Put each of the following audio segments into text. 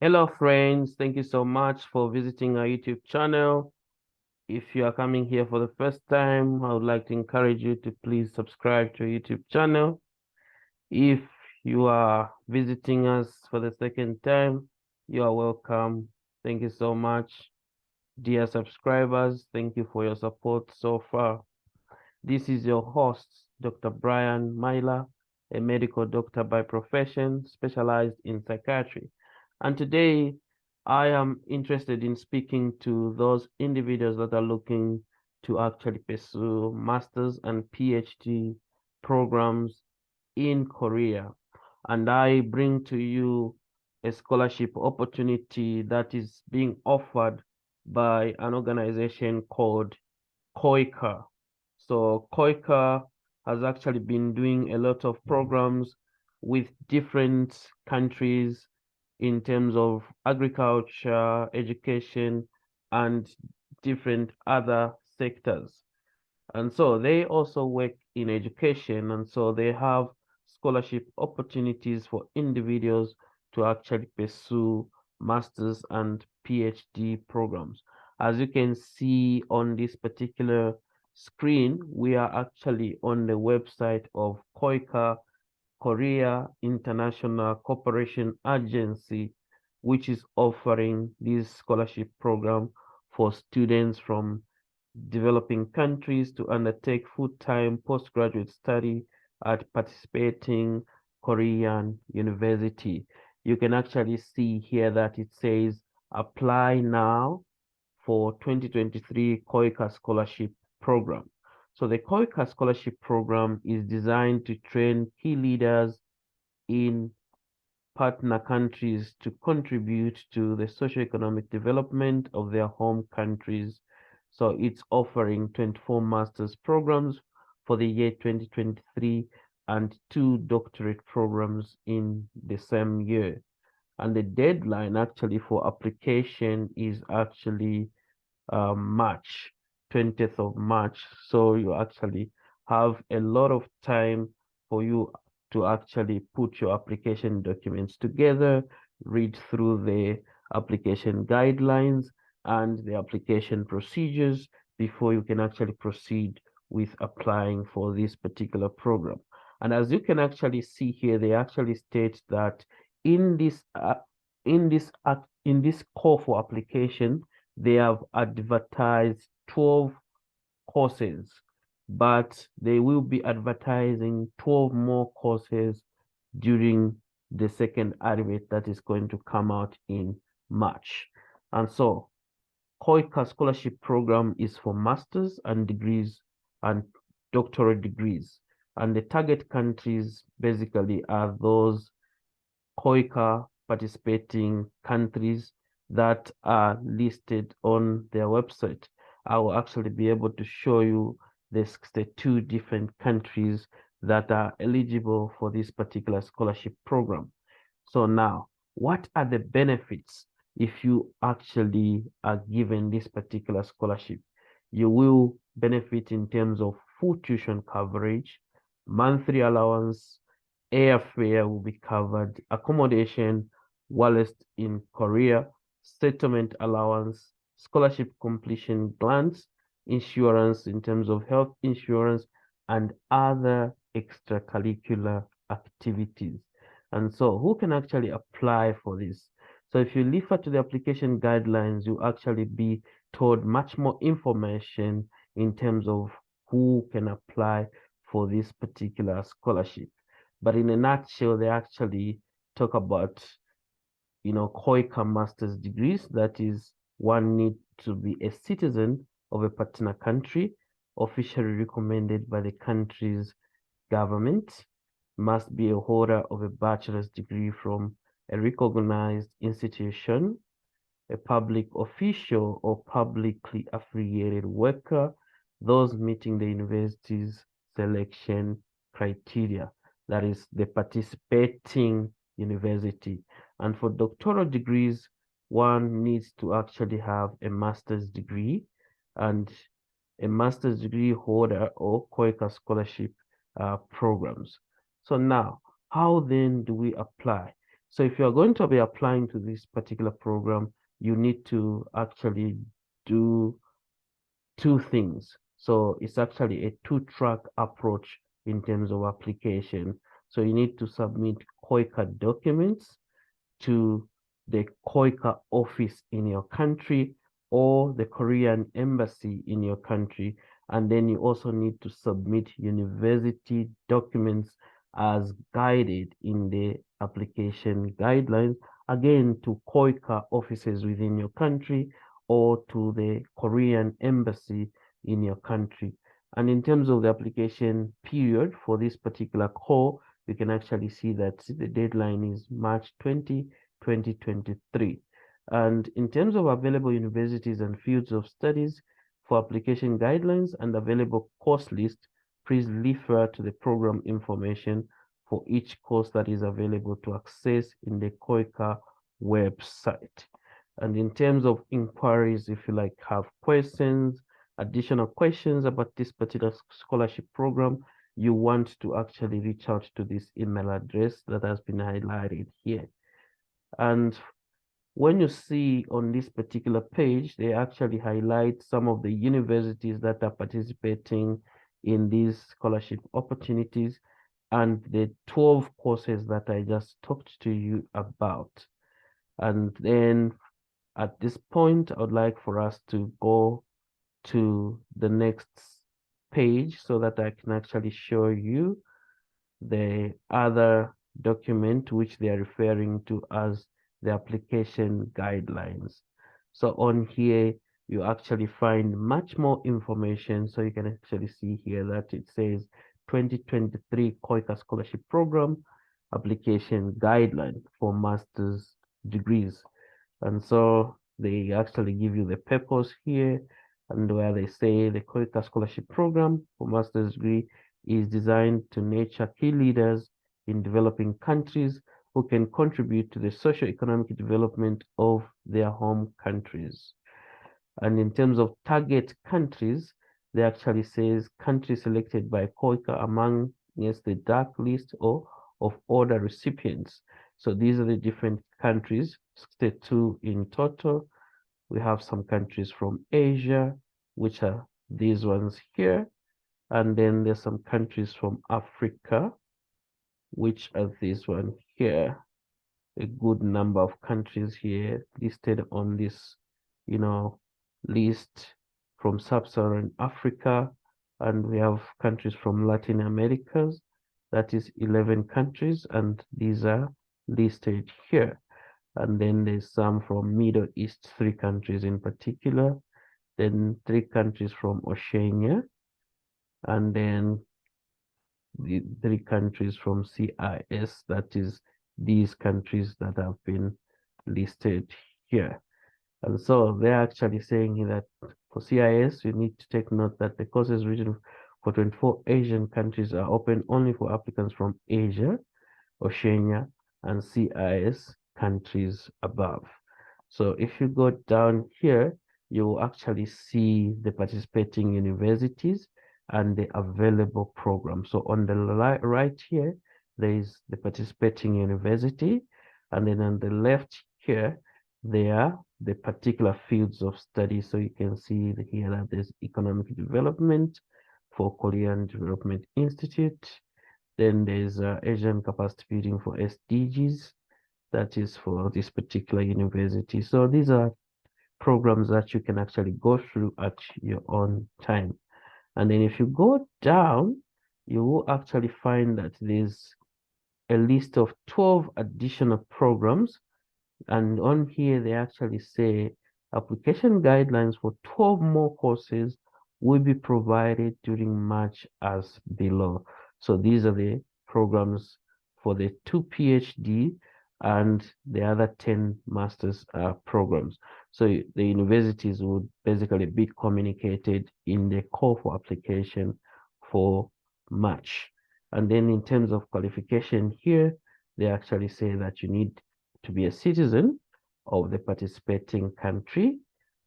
Hello, friends. Thank you so much for visiting our YouTube channel. If you are coming here for the first time, I would like to encourage you to please subscribe to our YouTube channel. If you are visiting us for the second time, you are welcome. Thank you so much. Dear subscribers, thank you for your support so far. This is your host, Dr. Brian Myler, a medical doctor by profession, specialized in psychiatry. And today, I am interested in speaking to those individuals that are looking to actually pursue master's and PhD programs in Korea. And I bring to you a scholarship opportunity that is being offered by an organization called KOICA. So KOICA has actually been doing a lot of programs with different countries in terms of agriculture, education, and different other sectors. And so they also work in education, and so they have scholarship opportunities for individuals to actually pursue master's and PhD programs. As you can see on this particular screen, we are actually on the website of KOICA, Korea International Cooperation Agency, which is offering this scholarship program for students from developing countries to undertake full-time postgraduate study at participating Korean university. You can actually see here that it says apply now for 2023 KOICA scholarship program. So the KOICA scholarship program is designed to train key leaders in partner countries to contribute to the socio-economic development of their home countries. So it's offering 24 master's programs for the year 2023 and 2 doctorate programs in the same year. And the deadline actually for application is actually March, 20th of March. So you actually have a lot of time for you to actually put your application documents together, read through the application guidelines and the application procedures before you can actually proceed with applying for this particular program. And as you can actually see here, they actually state that in this in this call for application, they have advertised 12 courses, but they will be advertising 12 more courses during the second advert that is going to come out in March. And so KOICA scholarship program is for master's and degrees and doctorate degrees. And the target countries basically are those KOICA participating countries that are listed on their website. I will actually be able to show you the 62 different countries that are eligible for this particular scholarship program. So now, what are the benefits if you actually are given this particular scholarship? You will benefit in terms of full tuition coverage, monthly allowance, airfare will be covered, accommodation whilst in Korea, settlement allowance, scholarship completion grants, insurance in terms of health insurance, and other extracurricular activities. And so who can actually apply for this? So if you refer to the application guidelines, you actually be told much more information in terms of who can apply for this particular scholarship. But in a nutshell, they actually talk about, KOICA master's degrees. That is, one need to be a citizen of a partner country, officially recommended by the country's government, must be a holder of a bachelor's degree from a recognized institution, a public official or publicly affiliated worker, those meeting the university's selection criteria, that is the participating university. And for doctoral degrees, one needs to actually have a master's degree, and a master's degree holder or KOICA scholarship programs. So now, how then do we apply? So if you're going to be applying to this particular program, you need to actually do two things. So it's actually a two-track approach in terms of application. So you need to submit KOICA documents to the KOICA office in your country or the Korean embassy in your country. And then you also need to submit university documents as guided in the application guidelines, again, to KOICA offices within your country or to the Korean embassy in your country. And in terms of the application period for this particular call, you can actually see that the deadline is March 20, 2023. And in terms of available universities and fields of studies for application guidelines and available course list, please refer to the program information for each course that is available to access in the KOICA website. And in terms of inquiries, if you like have questions, additional questions about this particular scholarship program, you want to actually reach out to this email address that has been highlighted here. And when you see on this particular page, they actually highlight some of the universities that are participating in these scholarship opportunities and the 12 courses that I just talked to you about. And then at this point, I would like for us to go to the next page so that I can actually show you the other document which they are referring to as the application guidelines. So on here, you actually find much more information. So you can actually see here that it says 2023 KOICA Scholarship Program application guideline for master's degrees. And so they actually give you the purpose here, and where they say the KOICA Scholarship Program for master's degree is designed to nurture key leaders in developing countries who can contribute to the socio-economic development of their home countries. And in terms of target countries, they actually says countries selected by KOICA among the dark list of order recipients. So these are the different countries, 62 in total. We have some countries from Asia, which are these ones here. And then there's some countries from Africa, which are this one here. A good number of countries here listed on this, list from sub-Saharan Africa. And we have countries from Latin America, that is 11 countries, and these are listed here. And then there's some from Middle East, 3 countries in particular, then 3 countries from Oceania, and then the 3 countries from CIS, that is these countries that have been listed here. And so they're actually saying that for CIS, you need to take note that the courses written for 24 Asian countries are open only for applicants from Asia, Oceania, and CIS countries above. So if you go down here, you will actually see the participating universities and the available programs. So on the right here, there is the participating university, and then on the left here, there are the particular fields of study. So you can see here that there's economic development for Korean Development Institute. Then there's Asian capacity building for SDGs. That is for this particular university. So these are programs that you can actually go through at your own time. And then if you go down, you will actually find that there's a list of 12 additional programs. And on here, they actually say application guidelines for 12 more courses will be provided during March as below. So these are the programs for the 2 PhD and the other 10 master's programs. So the universities would basically be communicated in the call for application for March. And then in terms of qualification here, they actually say that you need to be a citizen of the participating country,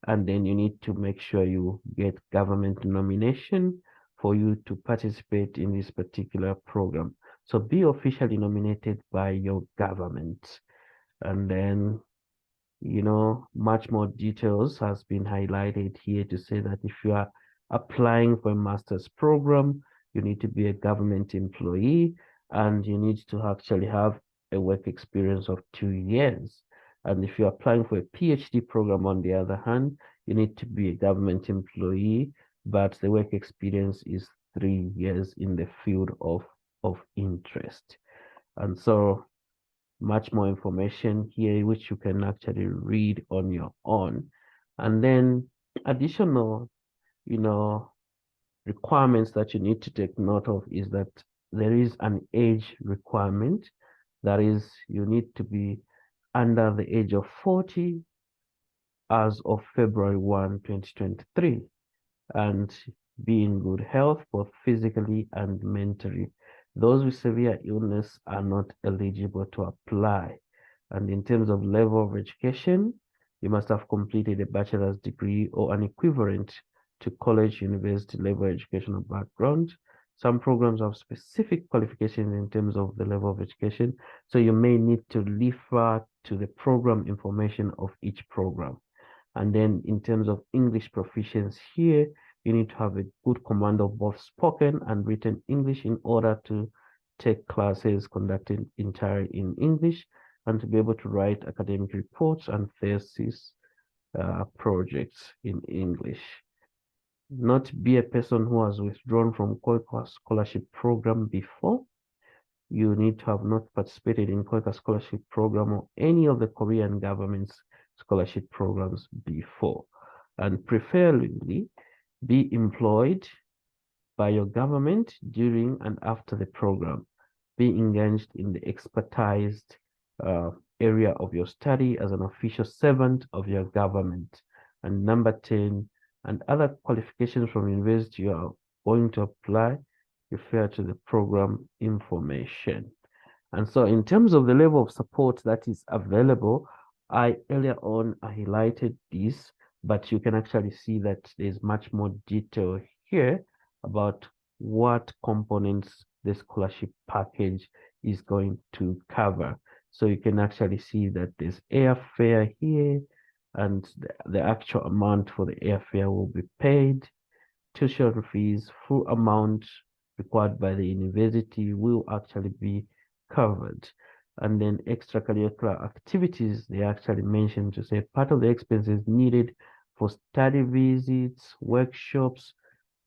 and then you need to make sure you get government nomination for you to participate in this particular program. So be officially nominated by your government. And then, much more details has been highlighted here to say that if you are applying for a master's program, you need to be a government employee and you need to actually have a work experience of 2 years. And if you're applying for a PhD program, on the other hand, you need to be a government employee, but the work experience is 3 years in the field of interest. And so much more information here, which you can actually read on your own. And then additional, you know, requirements that you need to take note of is that there is an age requirement. That is, you need to be under the age of 40 as of February 1, 2023, and be in good health, both physically and mentally. Those with severe illness are not eligible to apply. And in terms of level of education, you must have completed a bachelor's degree or an equivalent to college, university level educational background. Some programs have specific qualifications in terms of the level of education, so you may need to refer to the program information of each program. And then in terms of English proficiency here, you need to have a good command of both spoken and written English in order to take classes conducted entirely in English and to be able to write academic reports and thesis projects in English. Not be a person who has withdrawn from KOICA scholarship program before. You need to have not participated in KOICA scholarship program or any of the Korean government's scholarship programs before. And preferably be employed by your government during and after the program. Be engaged in the expertised area of your study as an official servant of your government. And number 10, and other qualifications from university you are going to apply, refer to the program information. And so in terms of the level of support that is available, I earlier on highlighted this, but you can actually see that there's much more detail here about what components the scholarship package is going to cover. So you can actually see that there's airfare here, and the actual amount for the airfare will be paid. Tuition fees, full amount required by the university will actually be covered. And then extracurricular activities, they actually mentioned to say part of the expenses needed for study visits, workshops,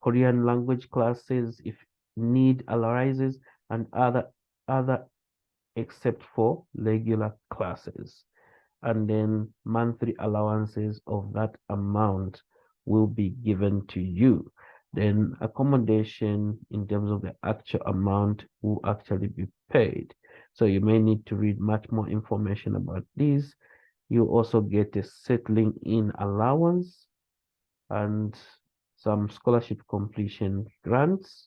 Korean language classes, if need arises, and other except for regular classes. And then monthly allowances of that amount will be given to you. Then accommodation in terms of the actual amount will actually be paid. So you may need to read much more information about this. You also get a settling in allowance and some scholarship completion grants.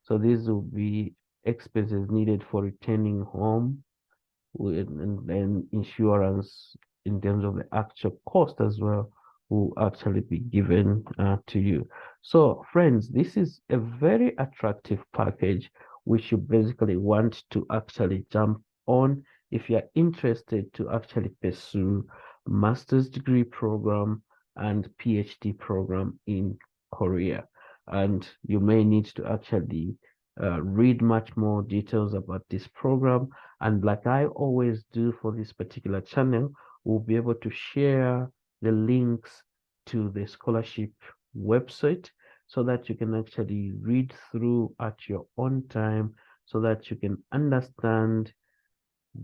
So these will be expenses needed for returning home, and then insurance in terms of the actual cost as well will actually be given to you. So friends, this is a very attractive package which you basically want to actually jump on if you're interested to actually pursue master's degree program and PhD program in Korea. And you may need to actually read much more details about this program. And like I always do for this particular channel, we'll be able to share the links to the scholarship website so that you can actually read through at your own time so that you can understand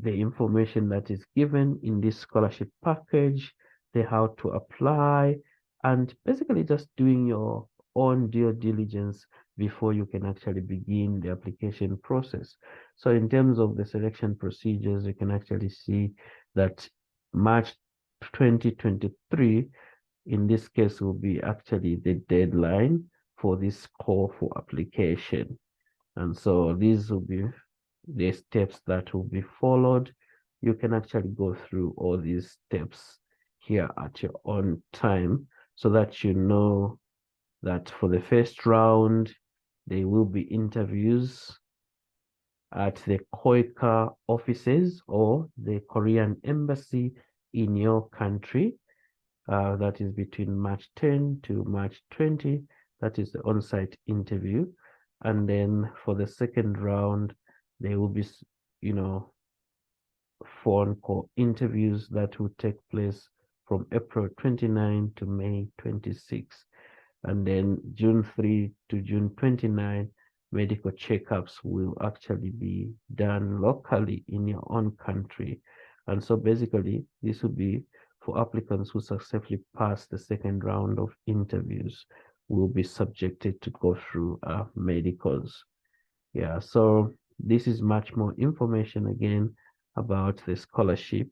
the information that is given in this scholarship package, the how to apply, and basically just doing your own due diligence before you can actually begin the application process. So in terms of the selection procedures, you can actually see that March 2023, in this case, will be actually the deadline for this call for application. And so these will be the steps that will be followed. You can actually go through all these steps here at your own time so that you know that for the first round, there will be interviews at the KOICA offices or the Korean embassy in your country. That is between March 10 to March 20. That is the on-site interview. And then for the second round, there will be, you know, phone call interviews that will take place from April 29 to May 26. And then June 3 to June 29, medical checkups will actually be done locally in your own country. And so basically, this will be for applicants who successfully pass the second round of interviews will be subjected to go through medicals. Yeah, so this is much more information again about the scholarship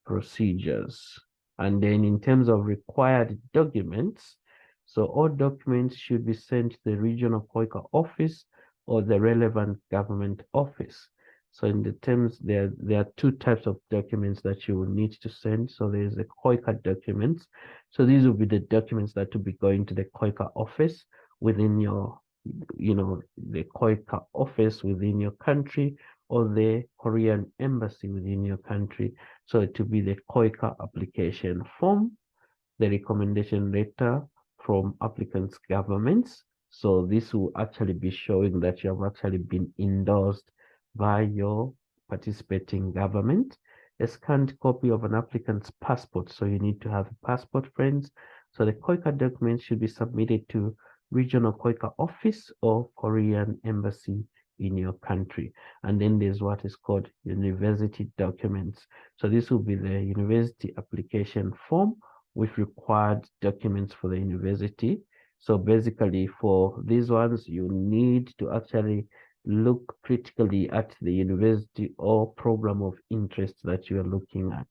procedures. And then in terms of required documents, so all documents should be sent to the regional KOICA office or the relevant government office. So in the terms, there are two types of documents that you will need to send. So there's the KOICA documents. So these will be the documents that will be going to the KOICA office within your, the KOICA office within your country or the Korean embassy within your country. So it will be the KOICA application form, the recommendation letter from applicants' governments. So this will actually be showing that you have actually been endorsed by your participating government. A scanned copy of an applicant's passport. So you need to have a passport, friends. So the KOICA document should be submitted to regional KOICA office or Korean embassy in your country. And then there's what is called university documents. So this will be the university application form with required documents for the university. So basically for these ones, you need to actually look critically at the university or program of interest that you are looking at.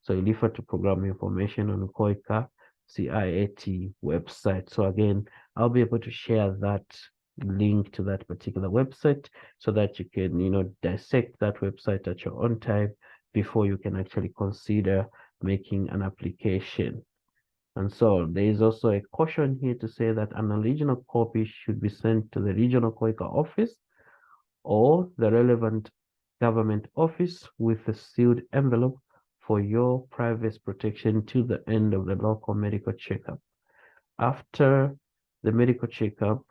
So you refer to program information on KOICA CIAT website. So again, I'll be able to share that link to that particular website so that you can, dissect that website at your own time before you can actually consider making an application. And so there is also a caution here to say that an original copy should be sent to the regional KOICA office or the relevant government office with a sealed envelope for your privacy protection to the end of the local medical checkup. After the medical checkup,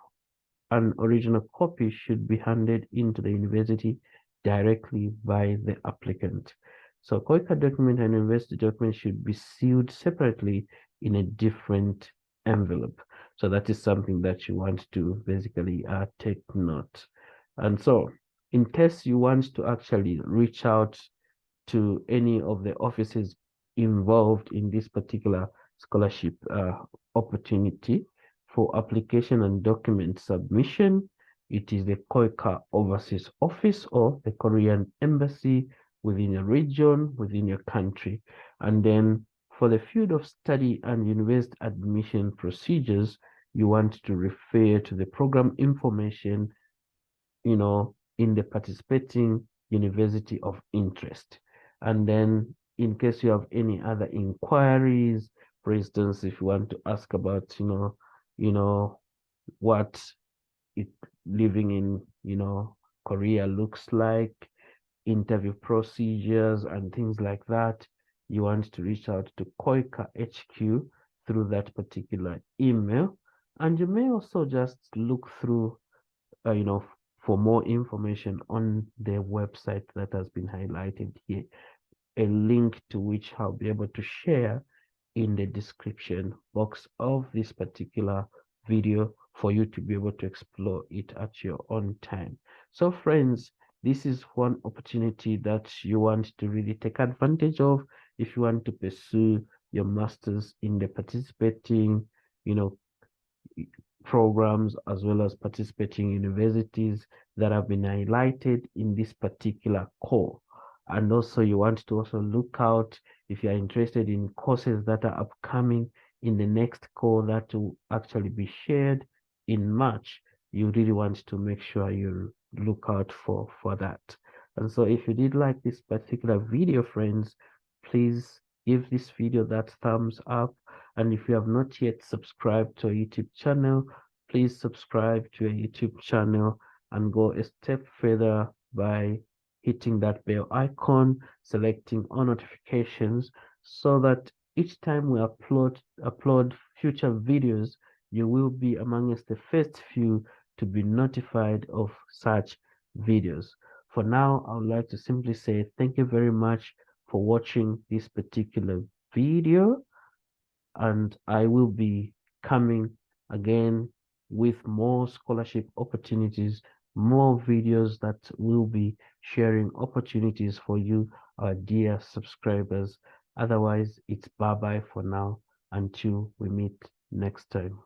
an original copy should be handed into the university directly by the applicant. So KOICA document and university document should be sealed separately in a different envelope. So that is something that you want to basically take note. And so in case you want to actually reach out to any of the offices involved in this particular scholarship opportunity for application and document submission, it is the KOICA Overseas Office or the Korean Embassy within a region, within your country. And then for the field of study and university admission procedures, you want to refer to the program information, in the participating university of interest. And then in case you have any other inquiries, for instance, if you want to ask about, what it living in, Korea looks like, interview procedures and things like that, you want to reach out to KOICA HQ through that particular email. And you may also just look through, for more information on the website that has been highlighted here, a link to which I'll be able to share in the description box of this particular video for you to be able to explore it at your own time. So friends, this is one opportunity that you want to really take advantage of if you want to pursue your master's in the participating, programs as well as participating universities that have been highlighted in this particular core. And also you want to also look out if you're interested in courses that are upcoming in the next core that will actually be shared in March. You really want to make sure you look out for that. And so if you did like this particular video, friends, please give this video that thumbs up. And if you have not yet subscribed to our YouTube channel, please subscribe to our YouTube channel and go a step further by hitting that bell icon, selecting all notifications, so that each time we upload future videos, you will be amongst the first few to be notified of such videos. For now, I would like to simply say thank you very much for watching this particular video, and I will be coming again with more scholarship opportunities, more videos that will be sharing opportunities for you, our dear subscribers. Otherwise, it's bye bye for now until we meet next time.